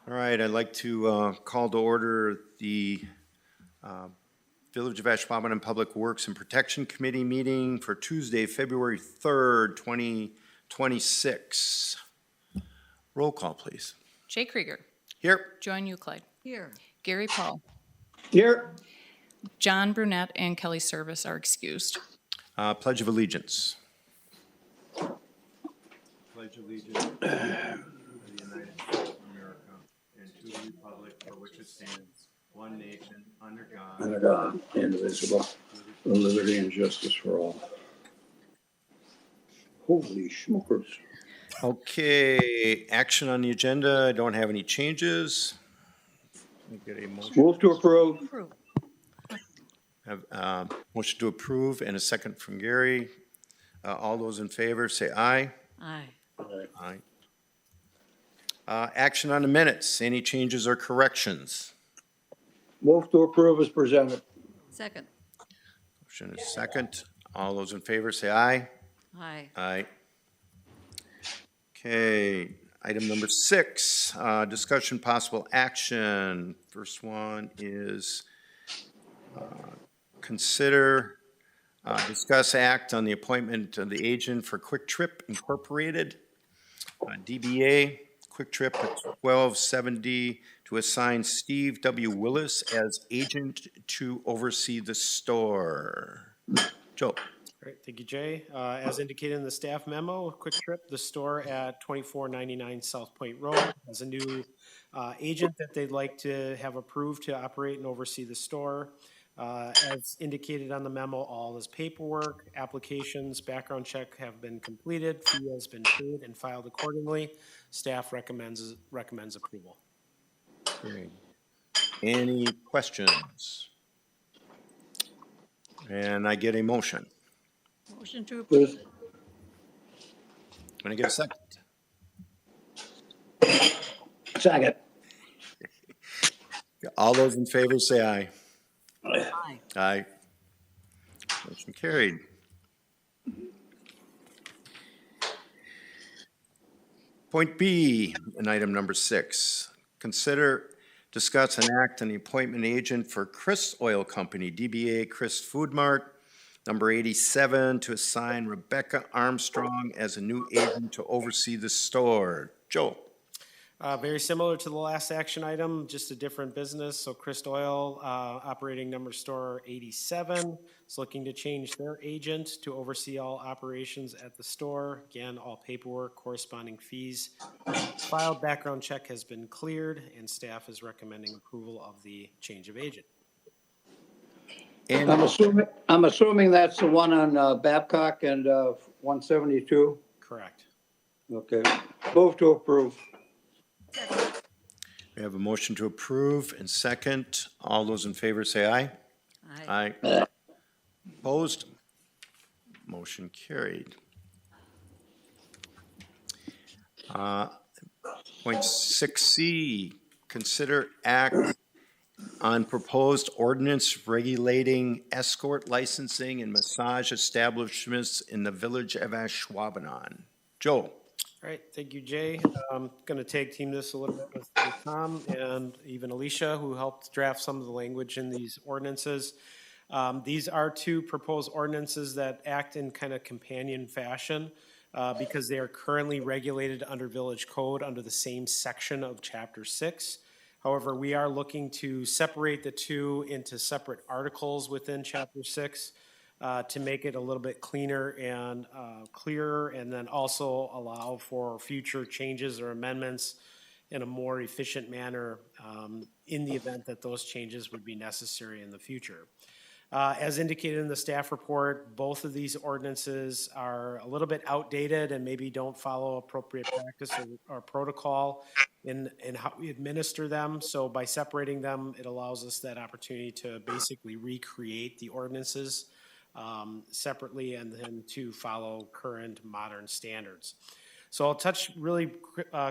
All right, I'd like to call to order the Village of Ashwaubenon Public Works and Protection Committee meeting for Tuesday, February 3rd, 2026. Roll call, please. Jay Krieger. Here. Joan Euclid. Here. Gary Paul. Here. John Brunette and Kelly Service are excused. Pledge of Allegiance. Pledge allegiance to the United States of America and to the republic for which it stands, one nation, under God, indivisible, with liberty and justice for all. Holy smokers. Okay, action on the agenda. I don't have any changes. Let me get a motion. Move to approve. Have motion to approve and a second from Gary. All those in favor say aye. Aye. Aye. Action on the minutes. Any changes or corrections? Move to approve as presented. Second. Motion is second. All those in favor say aye. Aye. Aye. Okay, item number 6, discussion possible action. First one is consider, discuss act on the appointment of the agent for Kwik Trip Incorporated, DBA Kwik Trip at 1270 to assign Steve W. Willis as agent to oversee the store. Joe. Great, thank you, Jay. As indicated in the staff memo, Kwik Trip, the store at 2499 South Point Road, has a new agent that they'd like to have approved to operate and oversee the store. As indicated on the memo, all this paperwork, applications, background check have been completed, fee has been paid and filed accordingly. Staff recommends approval. Okay. Any questions? And I get a motion. Motion to approve. Can I get a second? Second. All those in favor say aye. Aye. Aye. Motion carried. Point B, in item number 6, consider, discuss, and act on the appointment agent for Krist Oil Company, DBA Krist Food Mart, number 87, to assign Rebecca Armstrong as a new agent to oversee the store. Joe. Very similar to the last action item, just a different business. So Krist Oil, operating number store 87, is looking to change their agent to oversee all operations at the store. Again, all paperwork, corresponding fees filed, background check has been cleared, and staff is recommending approval of the change of agent. And I'm assuming that's the one on Babcock and 172. Correct. Okay. Move to approve. we have a motion to approve and second. All those in favor say aye. Aye. Aye. Opposed? Motion carried. Point 6C, consider act on proposed ordinance regulating escort licensing and massage establishments in the village of Ashwaubenon. Joe. All right, thank you, Jay. I'm going to tag team this a little bit with Tom and even Alicia, who helped draft some of the language in these ordinances. These are two proposed ordinances that act in kind of companion fashion because they are currently regulated under village code under the same section of Chapter 6. However, we are looking to separate the two into separate articles within Chapter 6 to make it a little bit cleaner and clearer, and then also allow for future changes or amendments in a more efficient manner in the event that those changes would be necessary in the future. As indicated in the staff report, both of these ordinances are a little bit outdated and maybe don't follow appropriate practice or protocol in how we administer them. So by separating them, it allows us that opportunity to basically recreate the ordinances separately and then to follow current modern standards. So I'll touch really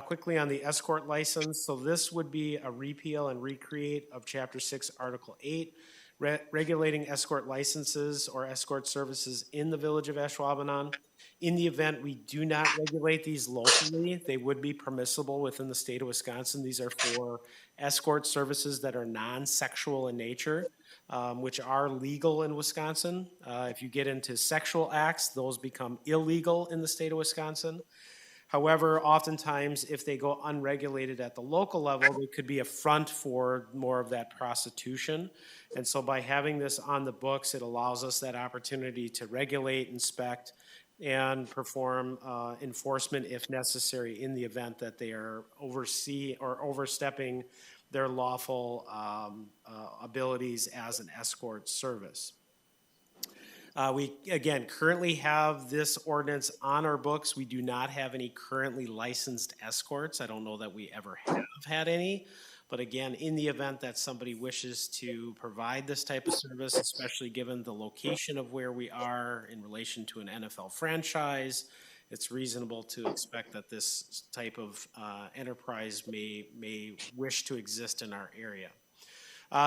quickly on the escort license. So this would be a repeal and recreate of Chapter 6, Article 8. regulating escort licenses or escort services in the village of Ashwaubenon. In the event we do not regulate these locally, they would be permissible within the state of Wisconsin. These are for escort services that are non-sexual in nature, which are legal in Wisconsin. If you get into sexual acts, those become illegal in the state of Wisconsin. However, oftentimes, if they go unregulated at the local level, they could be a front for more of that prostitution. And so by having this on the books, it allows us that opportunity to regulate, inspect, and perform enforcement if necessary in the event that they are overstepping their lawful abilities as an escort service. We, again, currently have this ordinance on our books. We do not have any currently licensed escorts. I don't know that we ever have had any. But again, in the event that somebody wishes to provide this type of service, especially given the location of where we are in relation to an NFL franchise, it's reasonable to expect that this type of enterprise may wish to exist in our area.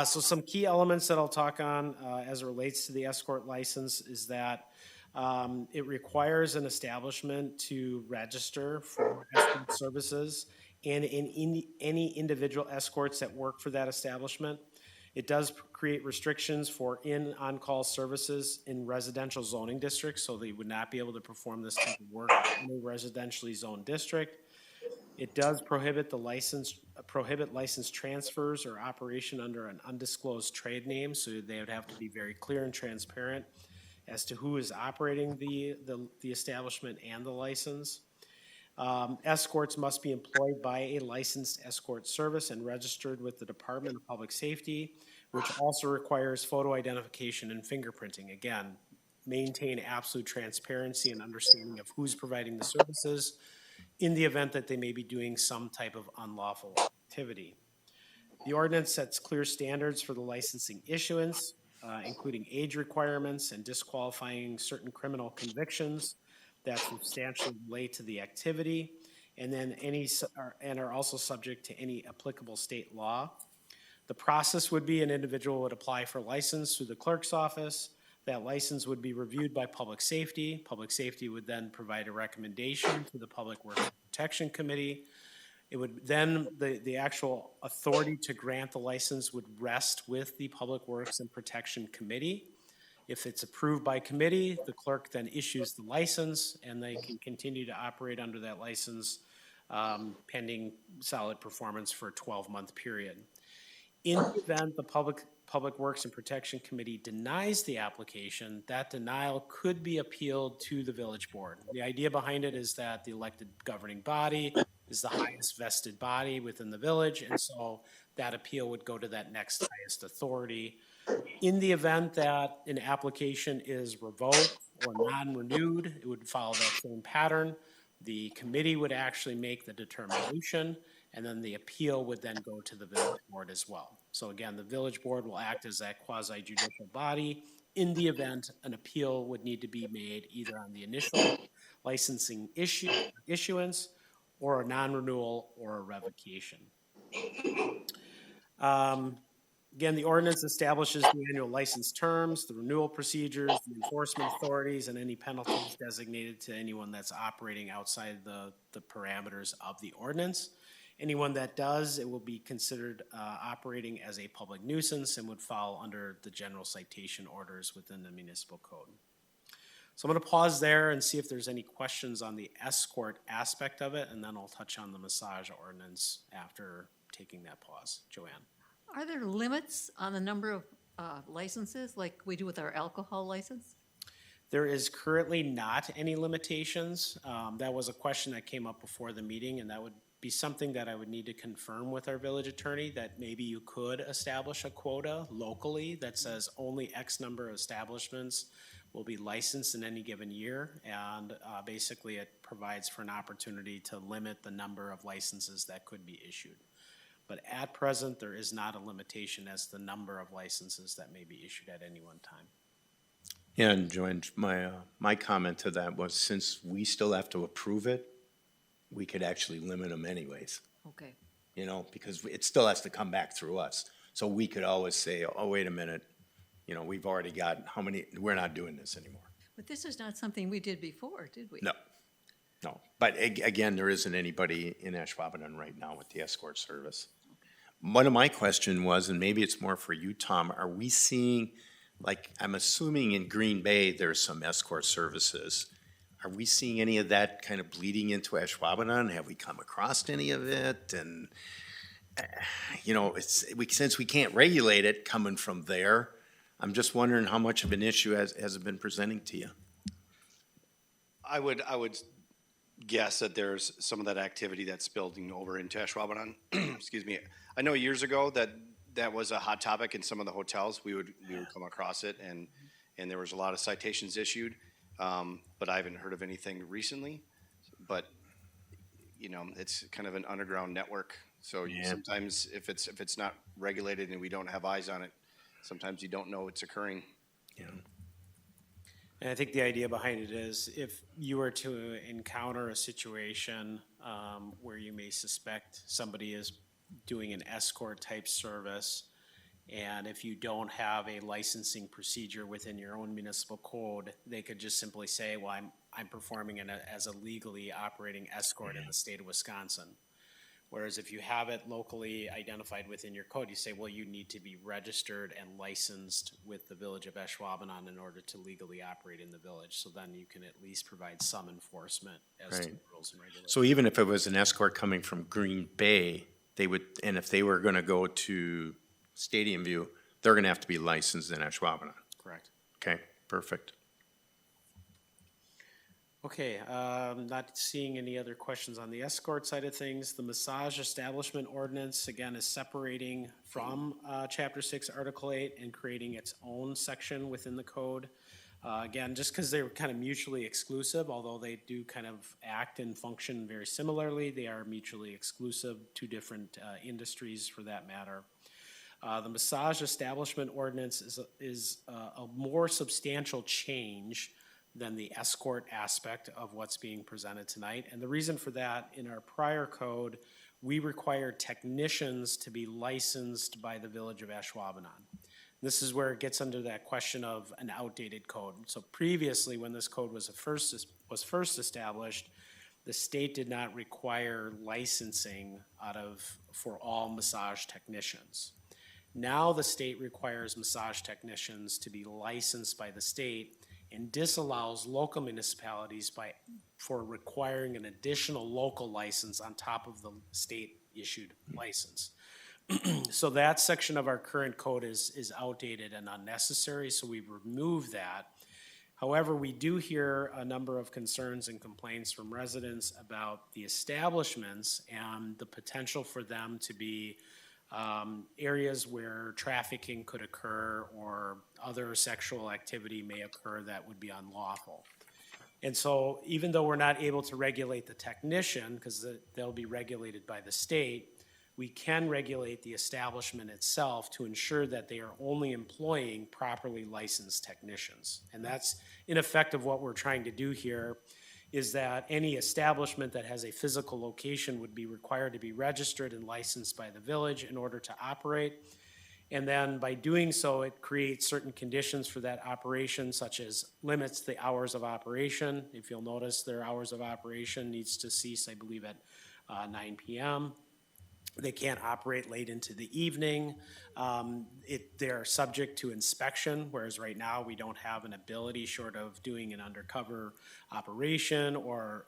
So some key elements that I'll talk on as it relates to the escort license is that it requires an establishment to register for escort services and in any individual escorts that work for that establishment. It does create restrictions for on-call services in residential zoning districts, so they would not be able to perform this type of work in a residentially zoned district. It does prohibit license transfers or operation under an undisclosed trade name, so they would have to be very clear and transparent as to who is operating the establishment and the license. Escorts must be employed by a licensed escort service and registered with the Department of Public Safety, which also requires photo identification and fingerprinting. Again, maintain absolute transparency and understanding of who's providing the services in the event that they may be doing some type of unlawful activity. The ordinance sets clear standards for the licensing issuance, including age requirements and disqualifying certain criminal convictions that substantially relate to the activity, and then are also subject to any applicable state law. The process would be an individual would apply for a license through the clerk's office. That license would be reviewed by Public Safety. Public Safety would then provide a recommendation to the Public Works Protection Committee. It would then, the actual authority to grant the license would rest with the Public Works and Protection Committee. If it's approved by committee, the clerk then issues the license and they can continue to operate under that license pending solid performance for a 12-month period. In the event the Public Works and Protection Committee denies the application, that denial could be appealed to the village board. The idea behind it is that the elected governing body is the highest vested body within the village, and so that appeal would go to that next highest authority. In the event that an application is revoked or non-renewed, it would follow that same pattern. The committee would actually make the determination, and then the appeal would then go to the village board as well. So again, the village board will act as that quasi-judicial body in the event an appeal would need to be made either on the initial licensing issuance or a non-renewal or a revocation. Again, the ordinance establishes the annual license terms, the renewal procedures, the enforcement authorities, and any penalties designated to anyone that's operating outside the parameters of the ordinance. Anyone that does, it will be considered operating as a public nuisance and would fall under the general citation orders within the municipal code. So I'm going to pause there and see if there's any questions on the escort aspect of it, and then I'll touch on the massage ordinance after taking that pause. Joanne. Are there limits on the number of licenses like we do with our alcohol license? There is currently not any limitations. That was a question that came up before the meeting, and that would be something that I would need to confirm with our village attorney, that maybe you could establish a quota locally that says only X number of establishments will be licensed in any given year, and basically it provides for an opportunity to limit the number of licenses that could be issued. But at present, there is not a limitation as to the number of licenses that may be issued at any one time. Yeah, and Joanne, my comment to that was, since we still have to approve it, we could actually limit them anyways, Okay. you know, because it still has to come back through us. So we could always say, oh, wait a minute, you know, we've already got how many, we're not doing this anymore. But this is not something we did before, did we? No, no. But again, there isn't anybody in Ashwaubenon right now with the escort service. One of my question was, and maybe it's more for you, Tom, are we seeing, like, I'm assuming in Green Bay, there's some escort services. Are we seeing any of that kind of bleeding into Ashwaubenon? Have we come across any of it? And, you know, since we can't regulate it coming from there, I'm just wondering how much of an issue has it been presenting to you? I would guess that there's some of that activity that's spilling over into Ashwaubenon. Excuse me. I know years ago that was a hot topic in some of the hotels. We would come across it, and there was a lot of citations issued. But I haven't heard of anything recently. But you know, it's kind of an underground network. So sometimes if it's not regulated and we don't have eyes on it, sometimes you don't know it's occurring. Yeah. And I think the idea behind it is if you were to encounter a situation where you may suspect somebody is doing an escort type service, and if you don't have a licensing procedure within your own municipal code, they could just simply say, well, I'm performing as a legally operating escort in the state of Wisconsin. Whereas if you have it locally identified within your code, you say, well, you need to be registered and licensed with the village of Ashwaubenon in order to legally operate in the village. So then you can at least provide some enforcement as to Right. the rules and regulations. So even if it was an escort coming from Green Bay, they would, and if they were gonna go to Stadium View, they're gonna have to be licensed in Ashwaubenon. Correct. Okay, perfect. Okay, not seeing any other questions on the escort side of things. The massage establishment ordinance, again, is separating from Chapter 6, Article 8, and creating its own section within the code. Again, just because they're kind of mutually exclusive, although they do kind of act and function very similarly, they are mutually exclusive, two different industries for that matter. The massage establishment ordinance is a more substantial change than the escort aspect of what's being presented tonight. And the reason for that, in our prior code, we required technicians to be licensed by the village of Ashwaubenon. This is where it gets under that question of an outdated code. So previously, when this code was first established, the state did not require licensing for all massage technicians. Now the state requires massage technicians to be licensed by the state and disallows local municipalities for requiring an additional local license on top of the state-issued license. So that section of our current code is outdated and unnecessary, so we've removed that. However, we do hear a number of concerns and complaints from residents about the establishments and the potential for them to be areas where trafficking could occur or other sexual activity may occur that would be unlawful. And so even though we're not able to regulate the technician, because they'll be regulated by the state, we can regulate the establishment itself to ensure that they are only employing properly licensed technicians. And that's in effect of what we're trying to do here, is that any establishment that has a physical location would be required to be registered and licensed by the village in order to operate. And then by doing so, it creates certain conditions for that operation, such as limits the hours of operation. If you'll notice, their hours of operation needs to cease, I believe, at 9 p.m. They can't operate late into the evening. They're subject to inspection, whereas right now we don't have an ability, short of doing an undercover operation or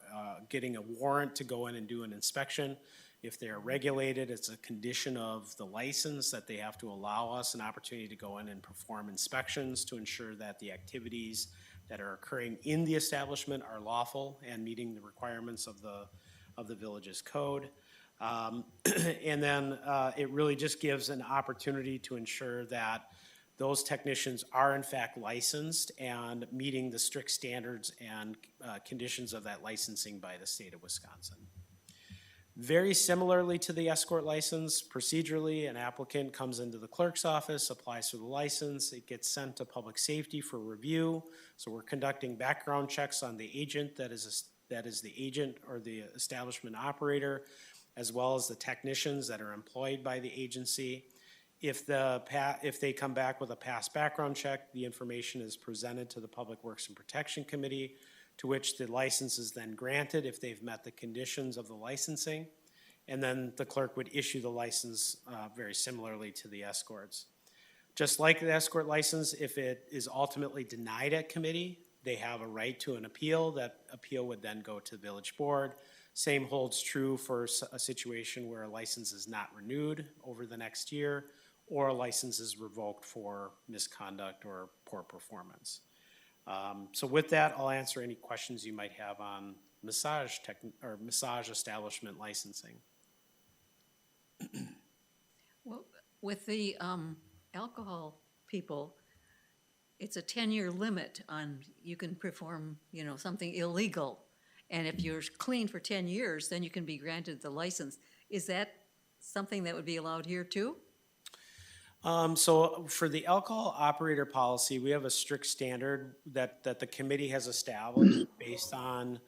getting a warrant to go in and do an inspection. If they're regulated, it's a condition of the license that they have to allow us an opportunity to go in and perform inspections to ensure that the activities that are occurring in the establishment are lawful and meeting the requirements of the village's code. And then it really just gives an opportunity to ensure that those technicians are in fact licensed and meeting the strict standards and conditions of that licensing by the state of Wisconsin. Very similarly to the escort license, procedurally, an applicant comes into the clerk's office, applies for the license, it gets sent to public safety for review. So we're conducting background checks on the agent that is the agent or the establishment operator, as well as the technicians that are employed by the agency. If they come back with a past background check, the information is presented to the Public Works and Protection Committee, to which the license is then granted if they've met the conditions of the licensing. And then the clerk would issue the license very similarly to the escorts. Just like the escort license, if it is ultimately denied at committee, they have a right to an appeal. That appeal would then go to the village board. Same holds true for a situation where a license is not renewed over the next year, or a license is revoked for misconduct or poor performance. So with that, I'll answer any questions you might have on massage establishment licensing. Well, with the alcohol people, it's a 10-year limit on, you can perform, something illegal. And if you're clean for 10 years, then you can be granted the license. Is that something that would be allowed here too? So for the alcohol operator policy, we have a strict standard that the committee has established based on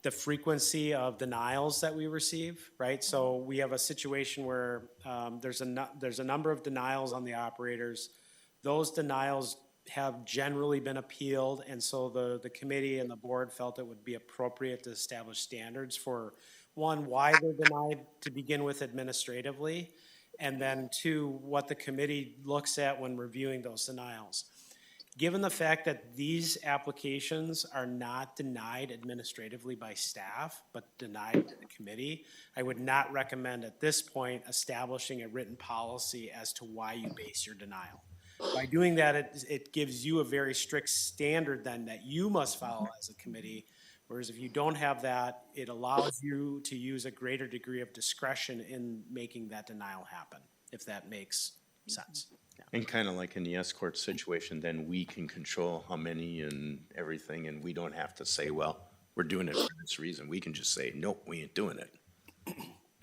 the frequency of denials that we receive, right? So we have a situation where there's a number of denials on the operators. Those denials have generally been appealed, and so the committee and the board felt it would be appropriate to establish standards for, one, why they're denied to begin with administratively, and then two, what the committee looks at when reviewing those denials. Given the fact that these applications are not denied administratively by staff, but denied to the committee, I would not recommend at this point establishing a written policy as to why you base your denial. By doing that, it gives you a very strict standard then that you must follow as a committee, whereas if you don't have that, it allows you to use a greater degree of discretion in making that denial happen, if that makes sense. Yeah. And kind of like in the escort situation, then we can control how many and everything, and we don't have to say, well, we're doing it for this reason. We can just say, nope, we ain't doing it.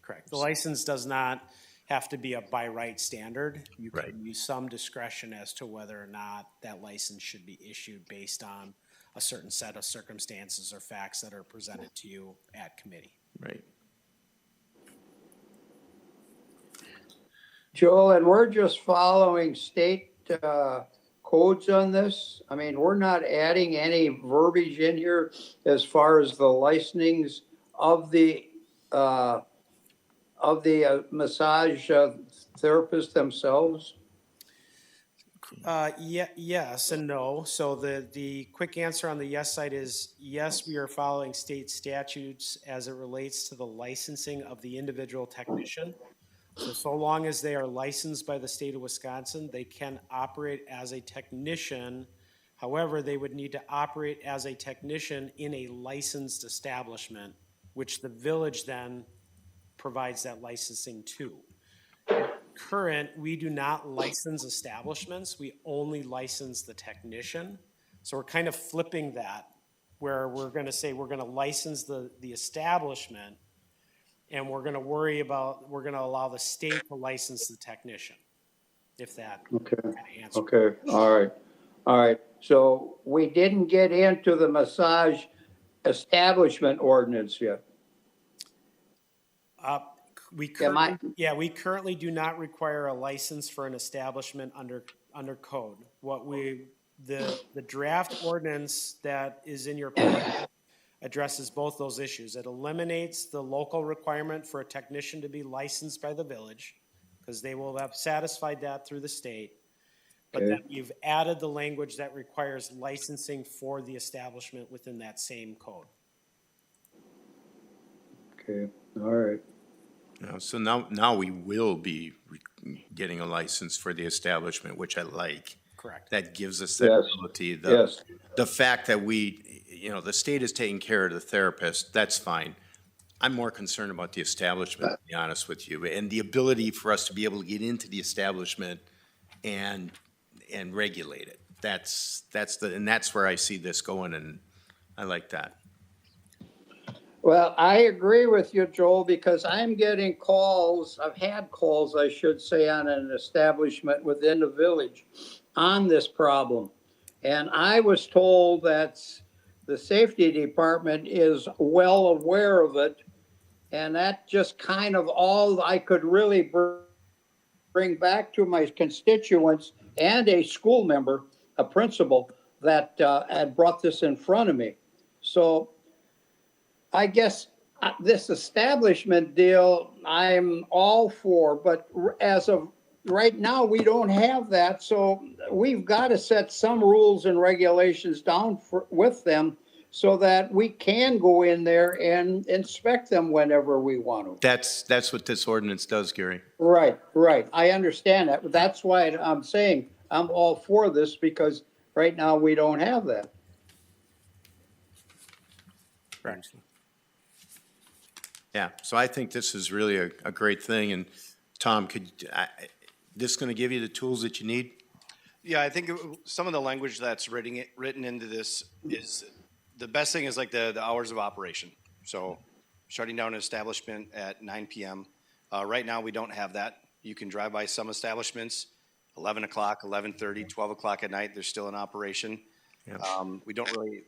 Correct. The license does not have to be a by right standard. You Right. can use some discretion as to whether or not that license should be issued based on a certain set of circumstances or facts that are presented to you at committee. Right. Joel, and we're just following state codes on this? I mean, we're not adding any verbiage in here as far as the licensings of the massage therapists themselves? Yes and no. So the quick answer on the yes side is yes, we are following state statutes as it relates to the licensing of the individual technician. So long as they are licensed by the state of Wisconsin, they can operate as a technician. However, they would need to operate as a technician in a licensed establishment, which the village then provides that licensing to. Current, we do not license establishments. We only license the technician. So we're kind of flipping that, where we're going to say we're going to license the establishment, and we're going to allow the state to license the technician, if that Okay. kind of answers. Okay, all right. So we didn't get into the massage establishment ordinance yet. We Am I- we currently do not require a license for an establishment under code. The draft ordinance that is in your packet addresses both those issues. It eliminates the local requirement for a technician to be licensed by the village, because they will have satisfied that through the state. But Okay. then you've added the language that requires licensing for the establishment within that same code. Okay, all right. So now we will be getting a license for the establishment, which I like. Correct. That gives us that Yes. ability. Yes. The fact that the state is taking care of the therapist, that's fine. I'm more concerned about the establishment, to be honest with you, and the ability for us to be able to get into the establishment and regulate it. That's where I see this going, and I like that. Well, I agree with you, Joel, because I'm getting calls, I've had calls, I should say, on an establishment within the village on this problem. And I was told that the safety department is well aware of it. And that just kind of all I could really bring back to my constituents and a school member, a principal, that had brought this in front of me. So I guess this establishment deal, I'm all for, but as of right now, we don't have that. So we've got to set some rules and regulations down with them so that we can go in there and inspect them whenever we want to. That's what this ordinance does, Gary. Right, right. I understand that. But that's why I'm saying I'm all for this, because right now we don't have that. Correct. Yeah, so I think this is really a great thing, and Tom, this going to give you the tools that you need? Yeah, I think some of the language that's written into this is, the best thing is like the hours of operation. So shutting down an establishment at 9 p.m. Right now, we don't have that. You can drive by some establishments, 11 o'clock, 11:30, 12 o'clock at night, they're still in operation. Yep. We don't really,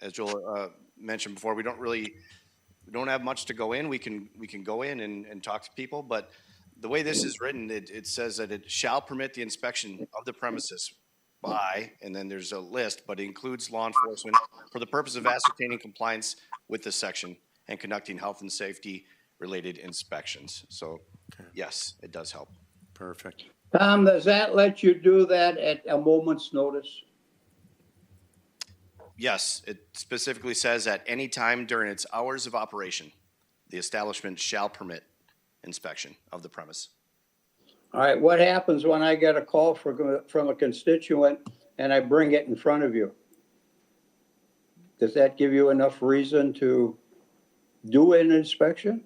as Joel mentioned before, we don't have much to go in. We can go in and talk to people, but the way this is written, it says that it shall permit the inspection of the premises by, and then there's a list, but it includes law enforcement for the purpose of ascertaining compliance with this section and conducting health and safety related inspections. So yes, it does help. Perfect. Tom, does that let you do that at a moment's notice? Yes, it specifically says at any time during its hours of operation, the establishment shall permit inspection of the premise. All right, what happens when I get a call from a constituent and I bring it in front of you? Does that give you enough reason to do an inspection?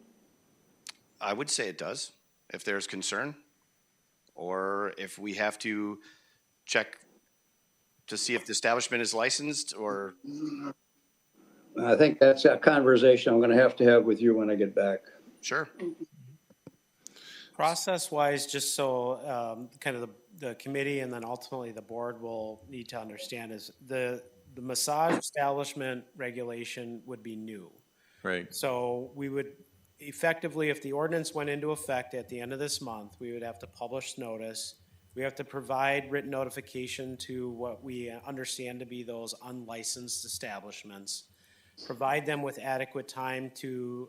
I would say it does, if there's concern, or if we have to check to see if the establishment is licensed, or... I think that's a conversation I'm going to have with you when I get back. Sure. Process-wise, just so kind of the committee and then ultimately the board will need to understand, is the massage establishment regulation would be new. Right. So we would effectively, if the ordinance went into effect at the end of this month, we would have to publish notice. We have to provide written notification to what we understand to be those unlicensed establishments. Provide them with adequate time to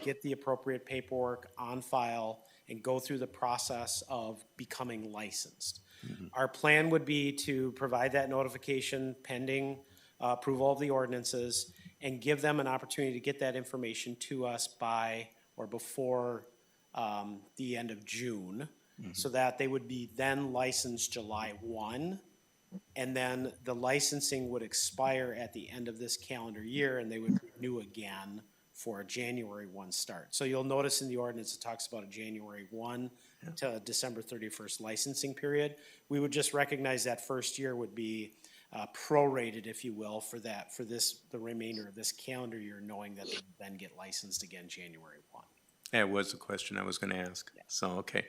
get the appropriate paperwork on file and go through the process of becoming licensed. Mm-hmm. Our plan would be to provide that notification pending approval of the ordinances and give them an opportunity to get that information to us by or before the end of June, so that they would be then licensed July 1. And then the licensing would expire at the end of this calendar year, and they would renew again for a January 1 start. So you'll notice in the ordinance, it talks about a January 1 to December 31st licensing period. We would just recognize that first year would be prorated, if you will, for the remainder of this calendar year, knowing that they would then get licensed again January 1. That was the question I was going to ask. Yeah. So, okay.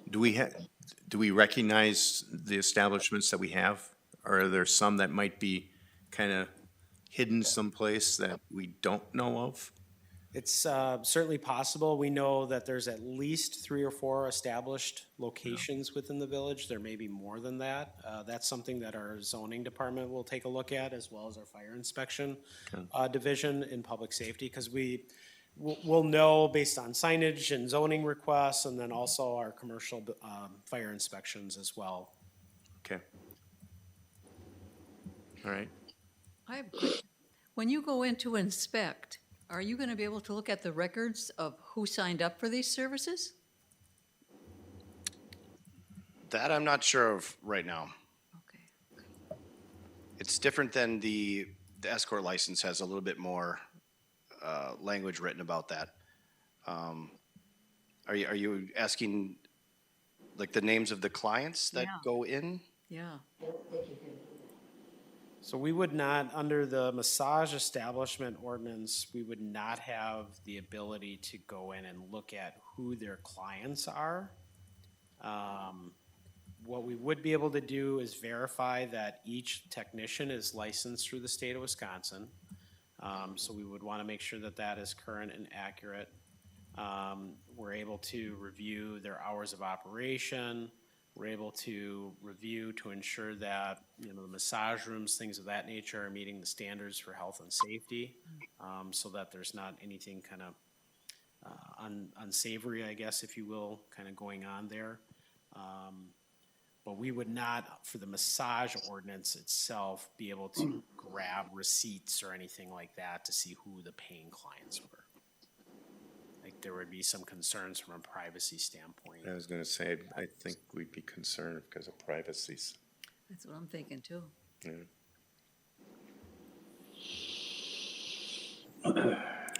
Do we recognize the establishments that we have? Or are there some that might be kind of hidden someplace that we don't know of? It's certainly possible. We know that there's at least 3 or 4 established locations within the village. There may be more than that. That's something that our zoning department will take a look at, as well as our fire inspection division in public safety, because we'll know based on signage and zoning requests, and then also our commercial fire inspections as well. Okay. All right. I have a question. When you go in to inspect, are you going to be able to look at the records of who signed up for these services? That I'm not sure of right now. Okay. It's different than the Escort license has a little bit more language written about that. Are you asking like the names of the clients that go in? Yeah. So we would not, under the massage establishment ordinance, we would not have the ability to go in and look at who their clients are. What we would be able to do is verify that each technician is licensed through the state of Wisconsin. So we would want to make sure that that is current and accurate. We're able to review their hours of operation. We're able to review to ensure that, the massage rooms, things of that nature are meeting the standards for health and safety, so that there's not anything kind of unsavory, I guess, if you will, kind of going on there. But we would not, for the massage ordinance itself, be able to grab receipts or anything like that to see who the paying clients were. Like, there would be some concerns from a privacy standpoint. I was gonna say, I think we'd be concerned because of privacy. That's what I'm thinking too.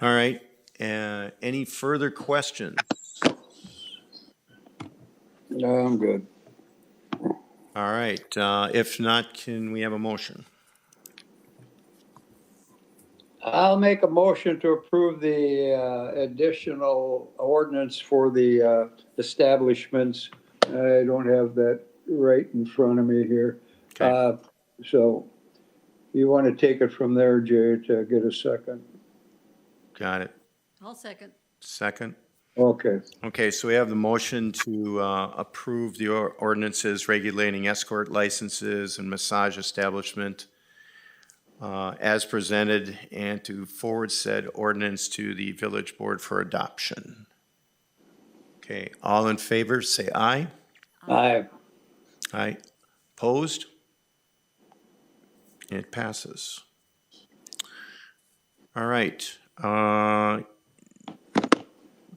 All right, any further questions? No, I'm good. All right, if not, can we have a motion? I'll make a motion to approve the additional ordinance for the establishments. I don't have that right in front of me here. Okay. So you want to take it from there, Jay, to get a second? Got it. I'll second. Second? Okay. Okay, so we have the motion to approve the ordinances regulating escort licenses and massage establishment as presented, and to forward said ordinance to the village board for adoption. Okay, all in favor, say aye. Aye. Aye. Opposed? It passes. All right.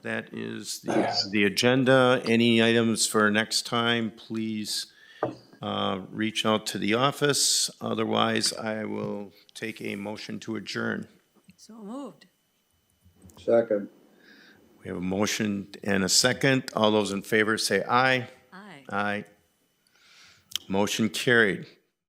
That is the agenda. Any items for next time, please reach out to the office. Otherwise, I will take a motion to adjourn. So moved. Second. We have a motion and a second. All those in favor say aye. Aye. Aye. Motion carried.